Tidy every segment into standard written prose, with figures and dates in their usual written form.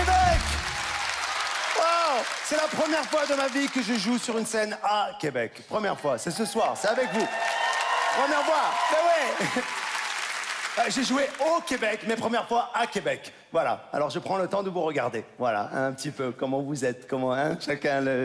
Québec. Wow, c'est la première fois de ma vie que je joue sur une scène à Québec. Première fois, c'est ce soir, c'est avec vous. Première fois, mais ouais. J'ai joué au Québec, mais première fois à Québec. Voilà, alors je prends le temps de vous regarder. Voilà, un petit peu comment vous êtes, comment, hein,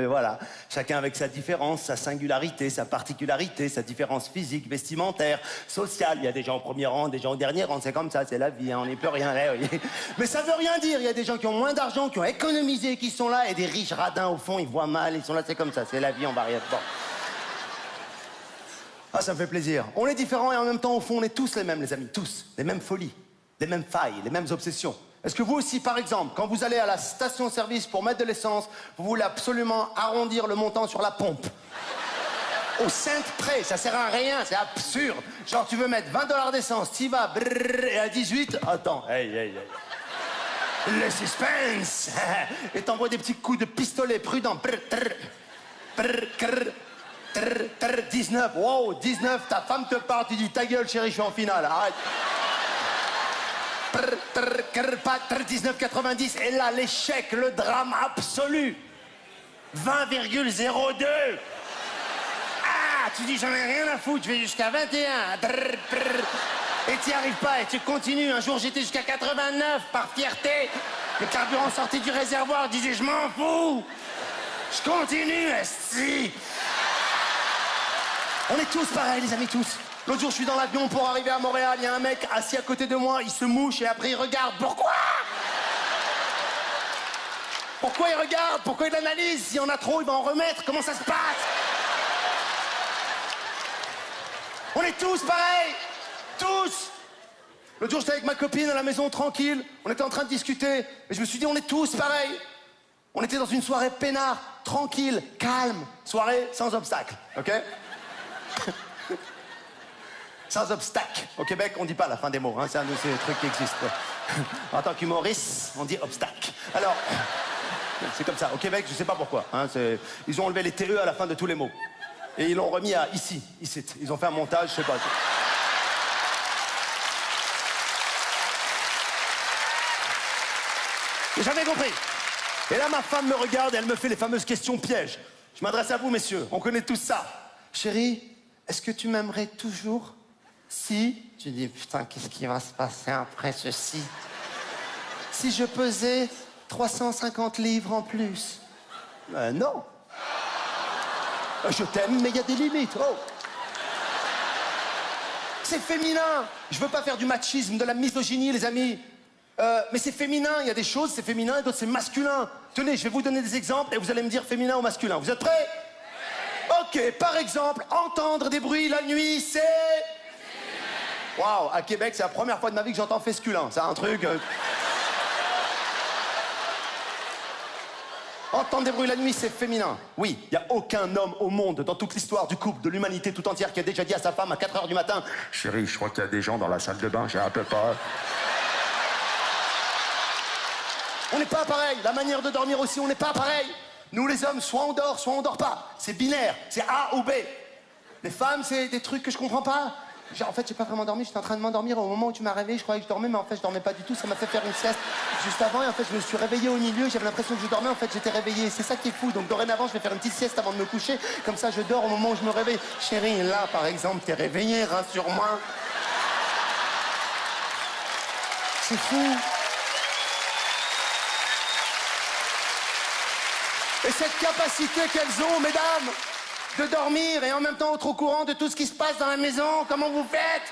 voilà. Chacun avec sa différence, sa singularité, sa particularité, sa différence physique, vestimentaire, sociale. Il y a des gens au premier rang, des gens au dernier rang, c'est comme ça, c'est la vie, hein, on n'est plus rien là. Oui. Mais ça veut rien dire, il y a des gens qui ont moins d'argent, qui ont économisé, qui sont là, et des riches radins au fond, ils voient mal, ils sont là, c'est comme ça, c'est la vie, on va rien faire. Ah, ça me fait plaisir. On est différents et en même temps, au fond, on est tous les mêmes, les amis. Tous. Les mêmes folies, les mêmes failles, les mêmes obsessions. Est-ce que vous aussi, par exemple, quand vous allez à la station-service pour mettre de l'essence, vous voulez absolument arrondir le montant sur la pompe? Au centre près, ça sert à rien, c'est absurde. Genre, tu veux mettre 20 $ d'essence, t'y vas, brrr, et à 18, attends, hey. Le suspense. Et t'envoies des petits coups de pistolet prudents. Brrr, brrr, brrr. 19, wow, 19, ta femme te parle, tu dis ta gueule chérie, je suis en finale, arrête. 19,90, et là, l'échec, le drame absolu. 20,02. Ah, tu dis j'en ai rien à foutre, je vais jusqu'à 21. Et t'y arrives pas, et tu continues. Un jour, j'étais jusqu'à 89, par fierté. Le carburant sortait du réservoir, je disais je m'en fous. Je continue, esti. On est tous pareils, les amis, tous. L'autre jour, je suis dans l'avion pour arriver à Montréal. Il y a un mec assis à côté de moi, il se mouche et après il regarde. Pourquoi? Pourquoi il regarde? Pourquoi il analyse? S'il y en a trop, il va en remettre. Comment ça se passe? On est tous pareils. Tous. L'autre jour, j'étais avec ma copine à la maison, tranquille. On était en train de discuter. Et je me suis dit, on est tous pareils. On était dans une soirée peinard, tranquille, calme. Soirée sans obstacle, ok? Sans obstacle. Au Québec, on dit pas la fin des mots, hein. C'est un de ces trucs qui existent. En tant qu'humoriste, on dit obstacle. Alors, c'est comme ça. Au Québec, je sais pas pourquoi. Hein, ils ont enlevé les TE à la fin de tous les mots. Et ils l'ont remis à ici. Ils ont fait un montage, je sais pas. J'ai jamais compris. Et là, ma femme me regarde et elle me fait les fameuses questions pièges. Je m'adresse à vous, messieurs. On connaît tous ça. Chérie, est-ce que tu m'aimerais toujours si... Tu dis, putain, qu'est-ce qui va se passer après ceci? Si je pesais 350 livres en plus? Non. Je t'aime, mais il y a des limites. Oh. C'est féminin. Je veux pas faire du machisme, de la misogynie, les amis. Mais c'est féminin. Il y a des choses, c'est féminin, et d'autres, c'est masculin. Tenez, je vais vous donner des exemples et vous allez me dire féminin ou masculin. Vous êtes prêts? Ok, par exemple, entendre des bruits la nuit, c'est... Waouh, à Québec, c'est la première fois de ma vie que j'entends fesculin. C'est un truc... Entendre des bruits la nuit, c'est féminin. Oui, il n'y a aucun homme au monde, dans toute l'histoire du couple, de l'humanité tout entière, qui a déjà dit à sa femme à 4 h du matin « Chérie, je crois qu'il y a des gens dans la salle de bain, j'ai un peu peur. » On n'est pas pareil. La manière de dormir aussi, on n'est pas pareil. Nous, les hommes, soit on dort pas. C'est binaire, c'est A ou B. Les femmes, c'est des trucs que je comprends pas. En fait, j'ai pas vraiment dormi, j'étais en train de m'endormir au moment où tu m'as réveillé, je croyais que je dormais, mais en fait, je dormais pas du tout. Ça m'a fait faire une sieste juste avant, et en fait, je me suis réveillé au milieu, j'avais l'impression que je dormais, en fait, j'étais réveillé. C'est ça qui est fou. Donc, dorénavant, je vais faire une petite sieste avant de me coucher, comme ça, je dors au moment où je me réveille. Chérie, là, par exemple, t'es réveillée, rassure-moi. C'est fou. Et cette capacité qu'elles ont, mesdames, de dormir et en même temps être au courant de tout ce qui se passe dans la maison, comment vous faites?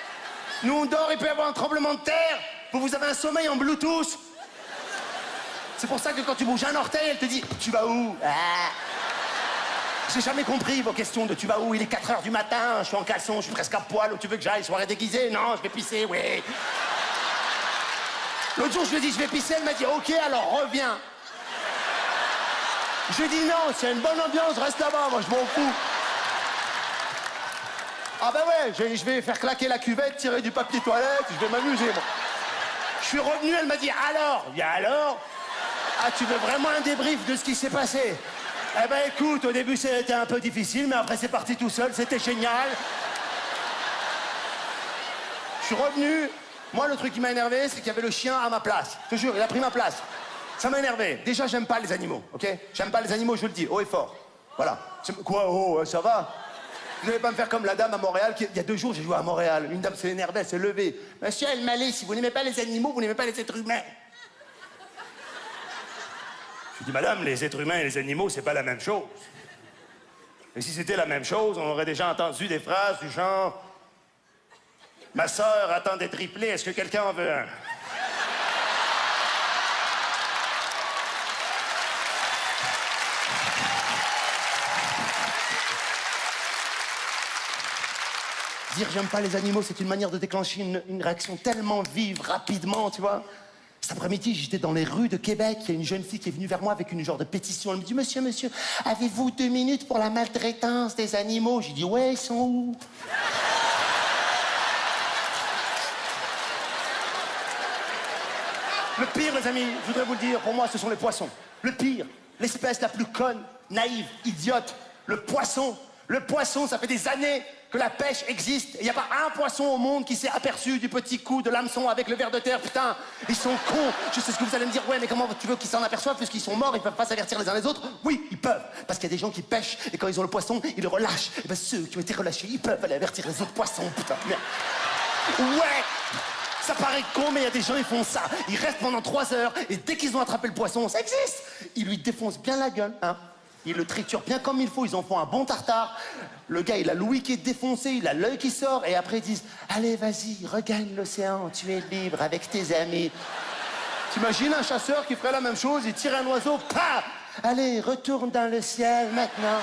Nous, on dort, il peut y avoir un tremblement de terre. Vous avez un sommeil en Bluetooth. C'est pour ça que quand tu bouges un orteil, elle te dit « Tu vas où ?» J'ai jamais compris vos questions de « Tu vas où ?» Il est 4 h du matin, je suis en caleçon, je suis presque à poil, où tu veux que j'aille, soirée déguisée? Non, je vais pisser, oui. L'autre jour, je lui ai dit « Je vais pisser », elle m'a dit « Ok, alors reviens. » Je lui ai dit non, s'il y a une bonne ambiance, reste là-bas, moi je m'en fous. Ah ben ouais, je vais faire claquer la cuvette, tirer du papier toilette, je vais m'amuser, moi. Je suis revenu, elle m'a dit alors? Bien alors? Ah, tu veux vraiment un débrief de ce qui s'est passé? Eh ben écoute, au début c'était un peu difficile, mais après c'est parti tout seul, c'était génial. Je suis revenu, moi le truc qui m'a énervé, c'est qu'il y avait le chien à ma place. Je te jure, il a pris ma place. Ça m'a énervé. Déjà, j'aime pas les animaux, ok? J'aime pas les animaux, je le dis, haut et fort. Voilà. Quoi, oh, ça va? Vous n'allez pas me faire comme la dame à Montréal. Il y a 2 jours, j'ai joué à Montréal. Une dame s'est énervée, elle s'est levée. Monsieur El Malé, si vous n'aimez pas les animaux, vous n'aimez pas les êtres humains. Je dis, madame, les êtres humains et les animaux, c'est pas la même chose. Et si c'était la même chose, on aurait déjà entendu des phrases du genre... Ma sœur attend des triplés, est-ce que quelqu'un en veut un? Dire j'aime pas les animaux, c'est une manière de déclencher une réaction tellement vive, rapidement, tu vois. Cet après-midi, j'étais dans les rues de Québec, il y a une jeune fille qui est venue vers moi avec une genre de pétition. Elle me dit, monsieur, avez-vous 2 minutes pour la maltraitance des animaux? J'ai dit, ouais, ils sont où? Le pire, les amis, je voudrais vous le dire, pour moi, ce sont les poissons. Le pire, l'espèce la plus conne, naïve, idiote, le poisson. Le poisson, ça fait des années que la pêche existe. Il n'y a pas un poisson au monde qui s'est aperçu du petit coup de l'hameçon avec le ver de terre. Putain, ils sont cons. Je sais ce que vous allez me dire. Ouais, mais comment tu veux qu'ils s'en aperçoivent puisqu'ils sont morts, ils peuvent pas s'avertir les uns les autres? Oui, ils peuvent. Parce qu'il y a des gens qui pêchent et quand ils ont le poisson, ils le relâchent. Et ben ceux qui ont été relâchés, ils peuvent aller avertir les autres poissons. Putain, merde. Ouais! Ça paraît con, mais il y a des gens, ils font ça. Ils restent pendant 3 heures et dès qu'ils ont attrapé le poisson, ça existe. Ils lui défoncent bien la gueule, hein. Ils le triturent bien comme il faut, ils en font un bon tartare. Le gars, il a l'ouïe qui est défoncé, il a l'œil qui sort, et après ils disent « Allez, vas-y, regagne l'océan, tu es libre avec tes amis. » T'imagines un chasseur qui ferait la même chose, il tire un oiseau, paf! Allez, retourne dans le ciel maintenant.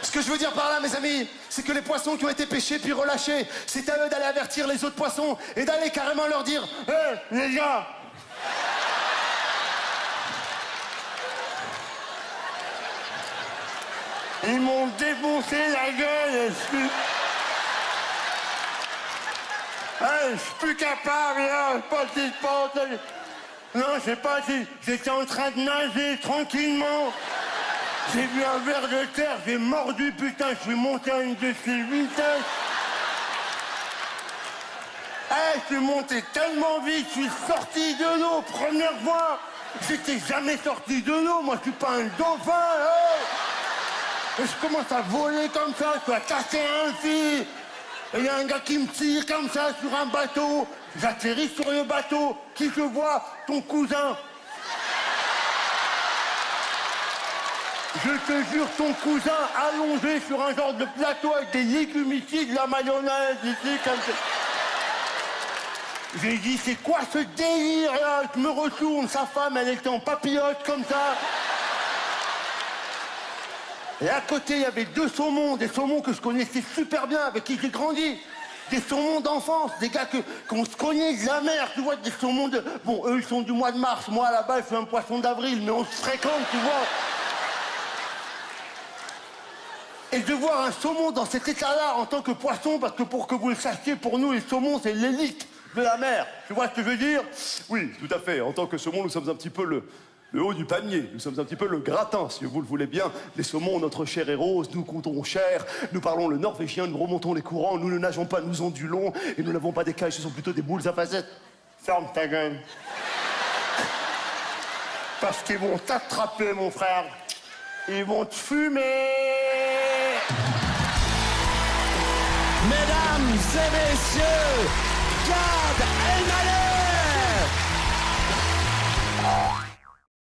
Ce que je veux dire par là, mes amis, c'est que les poissons qui ont été pêchés puis relâchés, c'est à eux d'aller avertir les autres poissons et d'aller carrément leur dire « Hé, les gars !» Ils m'ont défoncé la gueule. Je suis plus capable, là. Pas si je pense. Non, je sais pas si j'étais en train de nager tranquillement. J'ai vu un ver de terre, j'ai mordu, putain, je suis monté à une de ces vitesses. Je suis monté tellement vite, je suis sorti de l'eau, première fois. J'étais jamais sorti de l'eau, moi je suis pas un dauphin. Et je commence à voler comme ça, je dois casser un fil. Et il y a un gars qui me tire comme ça sur un bateau. J'atterris sur le bateau, qui je vois? Ton cousin. Je te jure, ton cousin allongé sur un genre de plateau avec des légumes ici, de la mayonnaise ici, comme ça. J'ai dit, c'est quoi ce délire là? Je me retourne, sa femme, elle était en papillote comme ça. Et à côté, il y avait 2 saumons, des saumons que je connaissais super bien, avec qui j'ai grandi. Des saumons d'enfance, des gars qu'on se connaît de la mer, tu vois, des saumons de... Bon, eux, ils sont du mois de mars, moi, là-bas, je suis un poisson d'avril, mais on se fréquente, tu vois. Et de voir un saumon dans cet état-là en tant que poisson, parce que pour que vous le sachiez, pour nous, les saumons, c'est l'élite de la mer. Tu vois ce que je veux dire? Oui, tout à fait. En tant que saumon, nous sommes un petit peu le haut du panier. Nous sommes un petit peu le gratin, si vous le voulez bien. Les saumons, notre chair est rose, nous comptons cher, nous parlons le norvégien, nous remontons les courants, nous ne nageons pas, nous ondulons, et nous n'avons pas d'écailles, ce sont plutôt des boules à facettes. Ferme ta gueule. Parce qu'ils vont t'attraper, mon frère. Ils vont te fumer. Mesdames et messieurs,